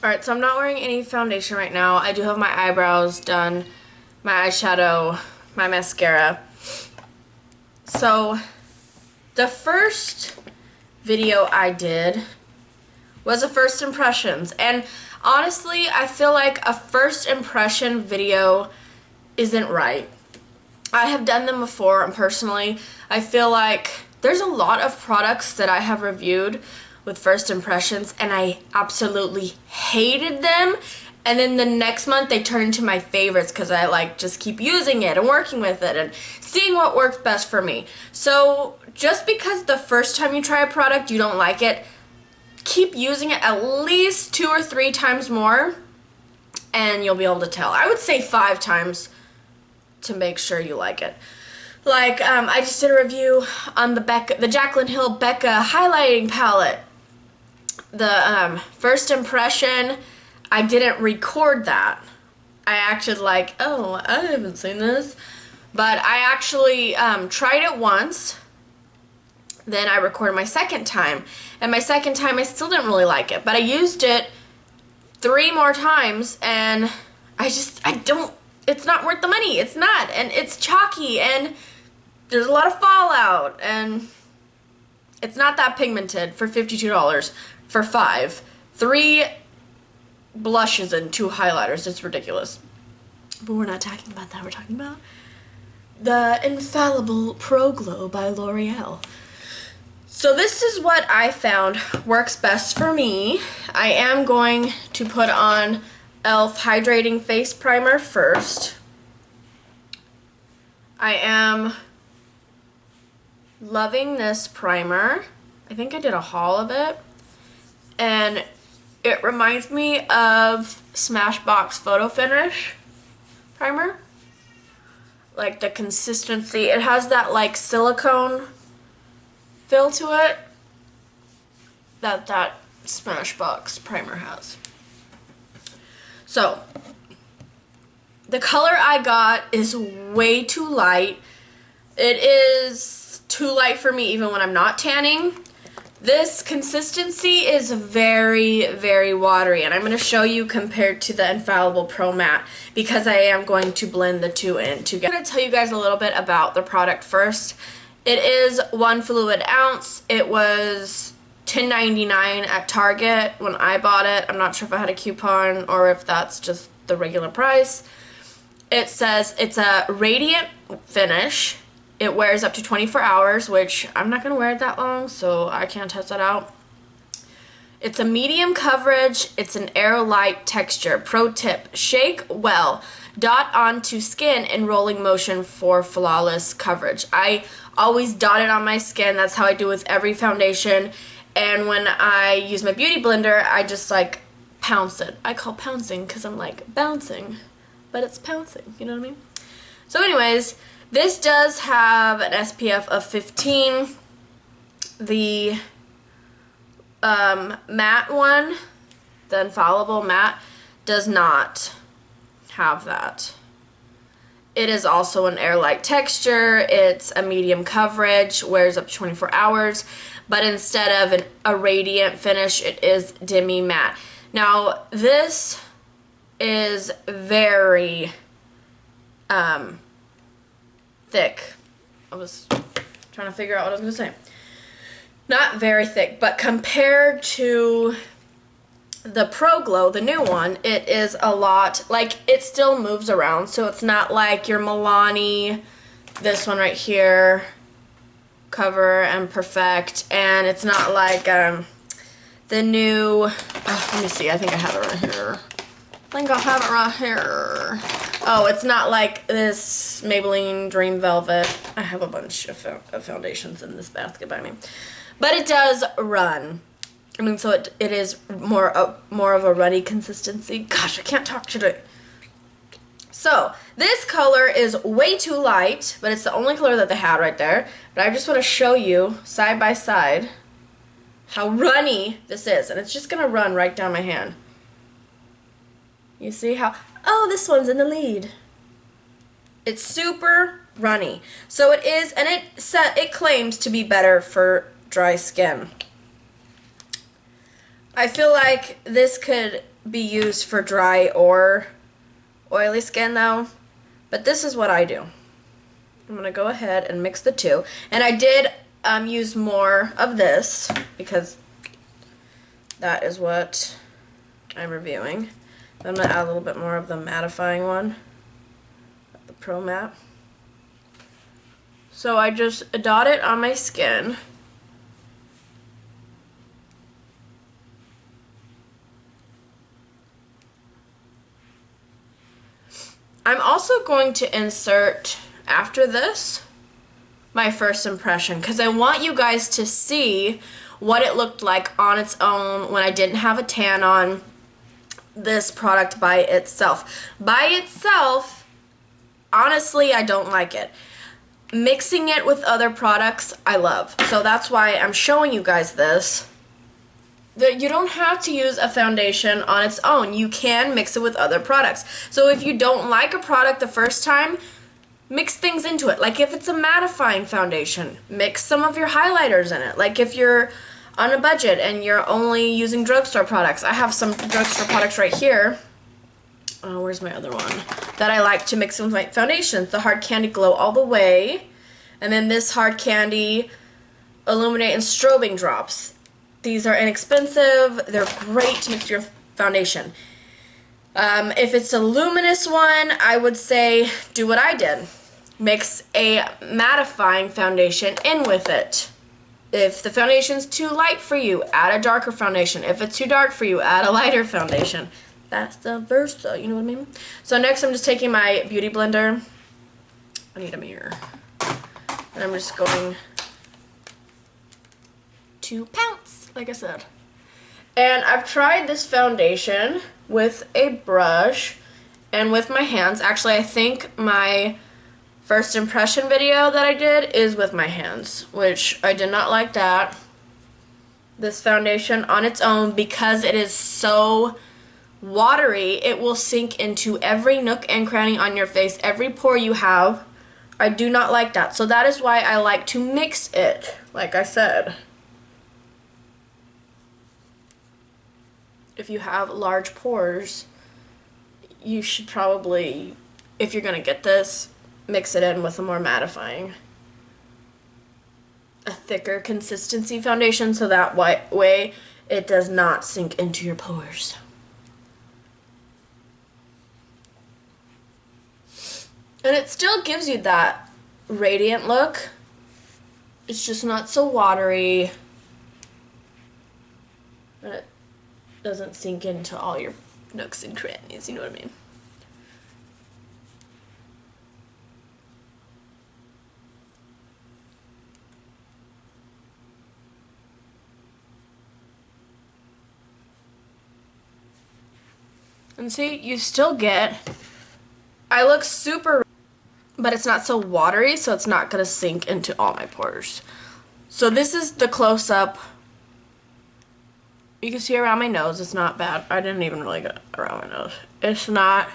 Alright, so I'm not wearing any foundation right now. I do have my eyebrows done, my eyeshadow, my mascara. So, the first video I did was a first impressions. And honestly, I feel like a first impression video isn't right. I have done them before, and personally, I feel like there's a lot of products that I have reviewed with first impressions, and I absolutely hated them, and then the next month they turn into my favorites because I like just keep using it and working with it and seeing what works best for me. So just because the first time you try a product you don't like it, keep using it at least 2 or 3 times more and you'll be able to tell. I would say 5 times to make sure you like it. Like, I just did a review on the Jaclyn Hill Becca highlighting palette. The first impression, I didn't record that. I acted like, oh, I haven't seen this. But I actually tried it once. Then I recorded my second time. And my second time, I still didn't really like it. But I used it 3 more times, and I don't, it's not worth the money. It's not. And it's chalky, and there's a lot of fallout, and it's not that pigmented for $52 for 5. 3 blushes and 2 highlighters. It's ridiculous. But we're not talking about that. We're talking about the Infallible Pro Glow by L'Oreal. So this is what I found works best for me. I am going to put on e.l.f. Hydrating Face Primer first. I am loving this primer. I think I did a haul of it. And it reminds me of Smashbox Photo Finish primer. Like the consistency. It has that like silicone feel to it that Smashbox primer has. So, the color I got is way too light. It is too light for me even when I'm not tanning. This consistency is very, very watery, and I'm going to show you compared to the Infallible Pro Matte because I am going to blend the two in together. I'm going to tell you guys a little bit about the product first. It is 1 fluid ounce. It was $10.99 at Target when I bought it. I'm not sure if I had a coupon or if that's just the regular price. It says it's a radiant finish. It wears up to 24 hours, which I'm not going to wear it that long, so I can't test that out. It's a medium coverage. It's an air-light texture. Pro tip, shake well. Dot onto skin in rolling motion for flawless coverage. I always dot it on my skin. That's how I do with every foundation. And when I use my beauty blender, I just like pounce it. I call pouncing because I'm like bouncing, but it's pouncing. You know what I mean? So anyways, this does have an SPF of 15. The matte one, the Infallible Matte, does not have that. It is also an air-light texture. It's a medium coverage, wears up to 24 hours, but instead of a radiant finish, it is demi-matte. Now, this is very thick. I was trying to figure out what I was going to say. Not very thick, but compared to the Pro Glow, the new one, it is a lot, like, it still moves around, so it's not like your Milani, this one right here, Cover and Perfect, and it's not like the new, let me see, I think I have it right here. I think I have it right here. Oh, it's not like this Maybelline Dream Velvet. I have a bunch of foundations in this basket by me. But it does run. I mean, so it is more of a runny consistency. Gosh, I can't talk today. So, this color is way too light, but it's the only color that they had right there. But I just want to show you, side by side, how runny this is. And it's just going to run right down my hand. You see how, oh, this one's in the lead. It's super runny. So it is, and it claims to be better for dry skin. I feel like this could be used for dry or oily skin though, but this is what I do. I'm going to go ahead and mix the two. And I did use more of this because that is what I'm reviewing. I'm going to add a little bit more of the mattifying one, the Pro Matte. So I just dot it on my skin. I'm also going to insert, after this, my first impression, because I want you guys to see what it looked like on its own when I didn't have a tan on, this product by itself. By itself, honestly, I don't like it. Mixing it with other products, I love. So that's why I'm showing you guys this. You don't have to use a foundation on its own. You can mix it with other products. So if you don't like a product the first time, mix things into it. Like if it's a mattifying foundation, mix some of your highlighters in it. Like if you're on a budget and you're only using drugstore products. I have some drugstore products right here. Oh, where's my other one? That I like to mix in with my foundations. The Hard Candy Glow All the Way. And then this Hard Candy Illuminate and Strobing Drops. These are inexpensive. They're great to mix your foundation. If it's a luminous one, I would say do what I did. Mix a mattifying foundation in with it. If the foundation's too light for you, add a darker foundation. If it's too dark for you, add a lighter foundation. That's the versa, you know what I mean? So next I'm just taking my beauty blender. I need a mirror. And I'm just going to pounce, like I said. And I've tried this foundation with a brush and with my hands. Actually, I think my first impression video that I did is with my hands, which I did not like that. This foundation on its own, because it is so watery, it will sink into every nook and cranny on your face, every pore you have. I do not like that. So that is why I like to mix it, like I said. If you have large pores, you should probably, if you're going to get this, mix it in with a more mattifying, a thicker consistency foundation, so that way it does not sink into your pores. And it still gives you that radiant look. It's just not so watery. And it doesn't sink into all your nooks and crannies, you know what I mean? And see, you still get, I look super, but it's not so watery, so it's not going to sink into all my pores. So this is the close-up. You can see around my nose, it's not bad. I didn't even really get around my nose. It's not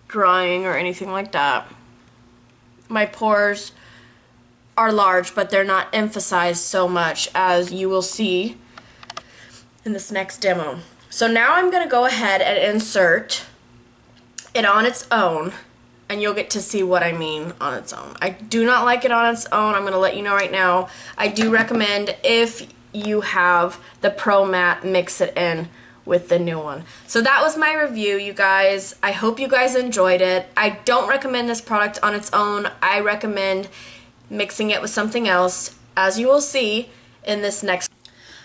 drying or anything like that. My pores are large, but they're not emphasized so much, as you will see in this next demo. So now I'm going to go ahead and insert it on its own, and you'll get to see what I mean on its own. I do not like it on its own. I'm going to let you know right now. I do recommend, if you have the Pro Matte, mix it in with the new one. So that was my review, you guys. I hope you guys enjoyed it. I don't recommend this product on its own. I recommend mixing it with something else, as you will see in this next.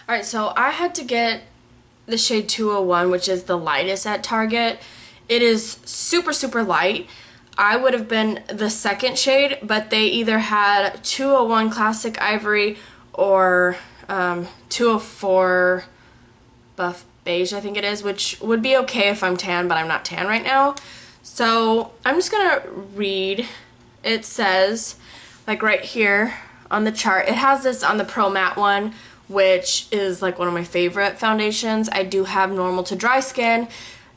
Alright, so I had to get the shade 201, which is the lightest at Target. It is super, super light. I would have been the second shade, but they either had 201 Classic Ivory or 204 Buff Beige, I think it is, which would be okay if I'm tan, but I'm not tan right now. So I'm just gonna read. It says, like right here on the chart, it has this on the Pro Matte one, which is like one of my favorite foundations. I do have normal to dry skin.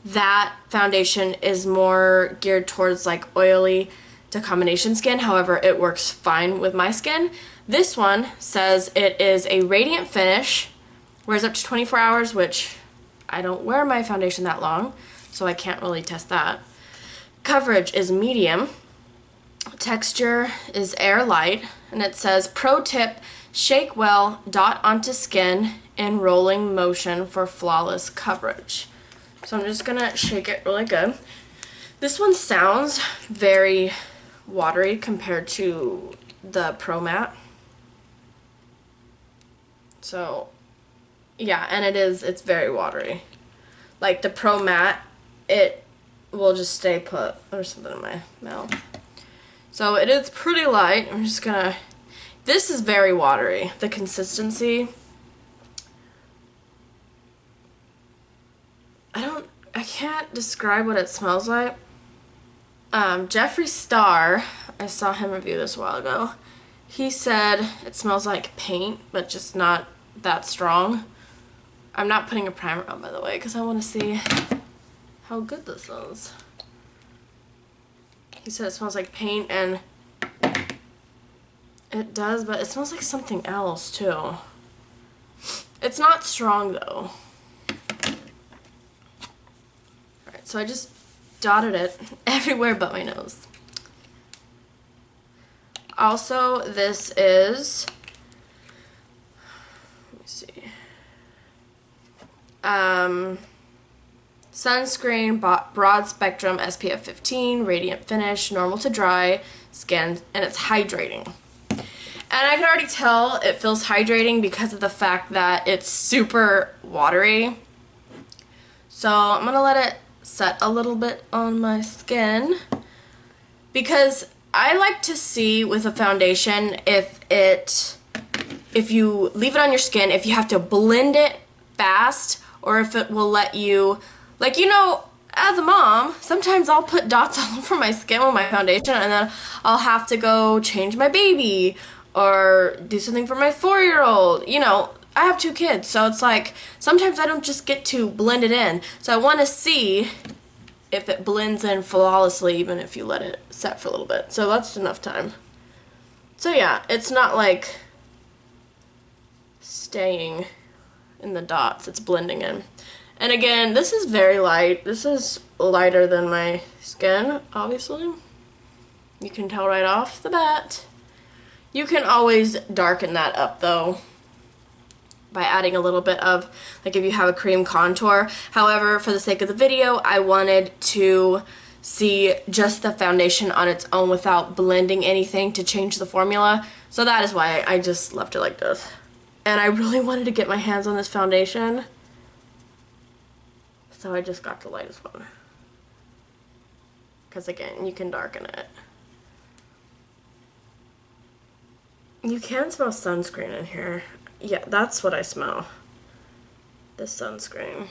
That foundation is more geared towards like oily to combination skin. However, it works fine with my skin. This one says it is a radiant finish, wears up to 24 hours, which I don't wear my foundation that long, so I can't really test that. Coverage is medium. Texture is air light, and it says, pro tip, shake well, dot onto skin in rolling motion for flawless coverage. So I'm just gonna shake it really good. This one sounds very watery compared to the Pro Matte. So yeah, and it's very watery. Like the Pro Matte, it will just stay put. There's something in my mouth. So it is pretty light. I'm just gonna, this is very watery. The consistency, I can't describe what it smells like. Jeffree Star, I saw him review this a while ago. He said it smells like paint, but just not that strong. I'm not putting a primer on, by the way, because I want to see how good this is. He said it smells like paint, and it does, but it smells like something else, too. It's not strong, though. Alright, so I just dotted it everywhere but my nose. Also, this is, let me see, sunscreen, broad spectrum, SPF 15, radiant finish, normal to dry skin, and it's hydrating. And I can already tell it feels hydrating because of the fact that it's super watery. So I'm gonna let it set a little bit on my skin, because I like to see with a foundation if you leave it on your skin, if you have to blend it fast, or if it will let you, like, you know, as a mom, sometimes I'll put dots all over my skin with my foundation, and then I'll have to go change my baby or do something for my 4-year-old. You know, I have 2 kids, so it's like sometimes I don't just get to blend it in. So I want to see if it blends in flawlessly even if you let it set for a little bit. So that's enough time. So yeah, it's not like staying in the dots, it's blending in. And again, this is very light. This is lighter than my skin, obviously. You can tell right off the bat. You can always darken that up though by adding a little bit of, like, if you have a cream contour. However, for the sake of the video, I wanted to see just the foundation on its own without blending anything to change the formula. So that is why I just left it like this. And I really wanted to get my hands on this foundation, so I just got the lightest one. Because again, you can darken it. You can smell sunscreen in here. Yeah, that's what I smell. The sunscreen.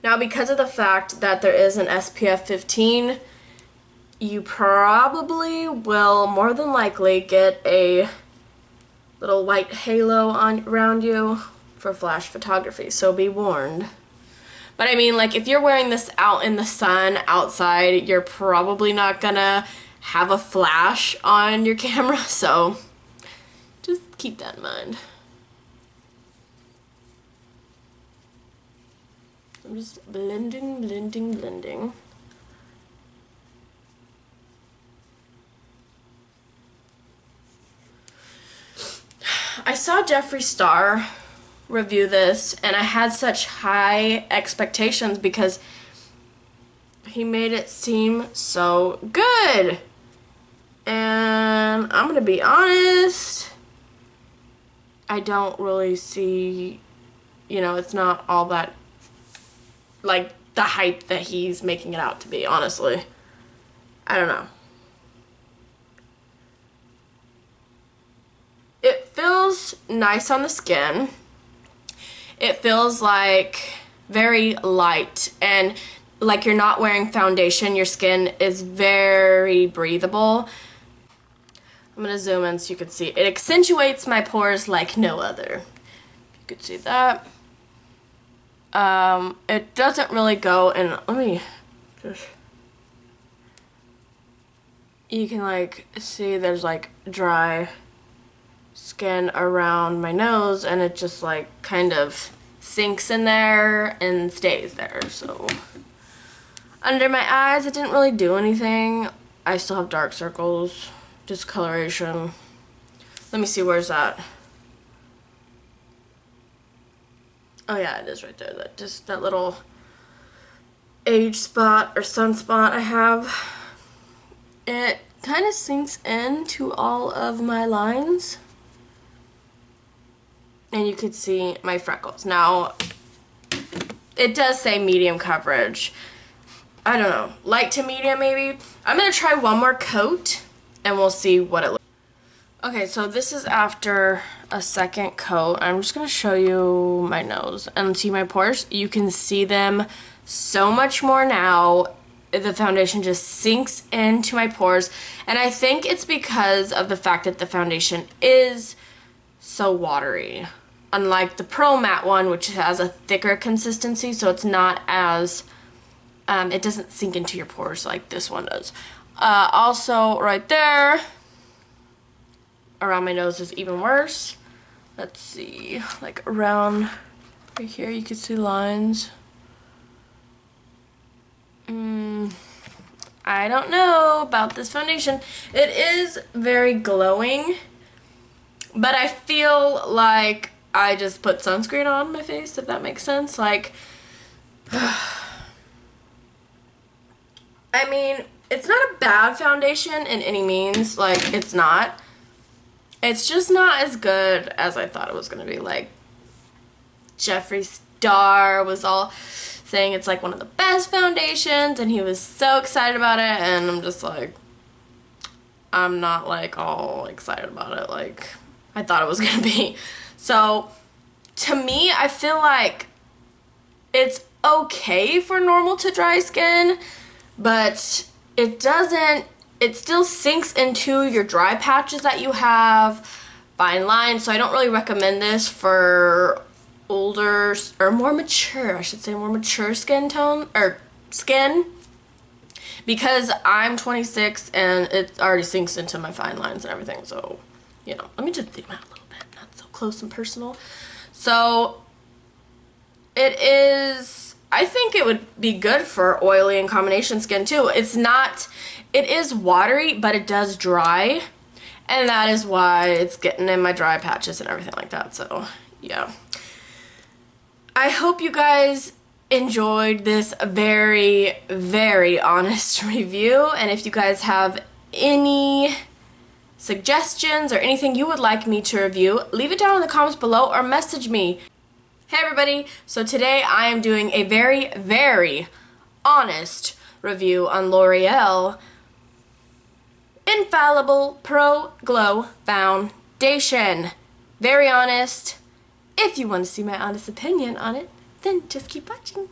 Now, because of the fact that there is an SPF 15, you probably will more than likely get a little white halo around you for flash photography, so be warned. But I mean, like, if you're wearing this out in the sun outside, you're probably not gonna have a flash on your camera, so just keep that in mind. I'm just blending, blending, blending. I saw Jeffree Star review this, and I had such high expectations because he made it seem so good. And I'm gonna be honest, I don't really see, you know, it's not all that, like, the hype that he's making it out to be, honestly. I don't know. It feels nice on the skin. It feels like very light, and like you're not wearing foundation. Your skin is very breathable. I'm gonna zoom in so you can see. It accentuates my pores like no other. You could see that. It doesn't really go, and let me just, you can like see there's like dry skin around my nose, and it just like kind of sinks in there and stays there. So under my eyes, it didn't really do anything. I still have dark circles, discoloration. Let me see, where's that? Oh yeah, it is right there. That little age spot or sunspot I have. It kind of sinks into all of my lines. And you could see my freckles. Now, it does say medium coverage. I don't know, light to medium maybe. I'm gonna try one more coat and we'll see what it looks like. Okay, so this is after a second coat. I'm just gonna show you my nose and see my pores. You can see them so much more now. The foundation just sinks into my pores, and I think it's because of the fact that the foundation is so watery. Unlike the Pro Matte one, which has a thicker consistency, so it's not as it doesn't sink into your pores like this one does. Also, right there, around my nose is even worse. Let's see, like around right here, you can see lines. I don't know about this foundation. It is very glowing, but I feel like I just put sunscreen on my face, if that makes sense. Like, I mean, it's not a bad foundation in any means. Like, it's not. It's just not as good as I thought it was going to be. Like, Jeffree Star was all saying it's like one of the best foundations, and he was so excited about it, and I'm just like, I'm not like all excited about it like I thought it was going to be. So, to me, I feel like it's okay for normal to dry skin, but it still sinks into your dry patches that you have, fine lines, so I don't really recommend this for older, or more mature, I should say, more mature skin tone, or skin, because I'm 26 and it already sinks into my fine lines and everything, so, you know, let me just zoom out a little bit, not so close and personal. So, it is, I think it would be good for oily and combination skin too. It is watery, but it does dry, and that is why it's getting in my dry patches and everything like that, so, yeah. I hope you guys enjoyed this very, very honest review, and if you guys have any suggestions or anything you would like me to review, leave it down in the comments below or message me. Hey everybody, so today I am doing a very, very honest review on L'Oreal Infallible Pro Glow Foundation. Very honest. If you want to see my honest opinion on it, then just keep watching.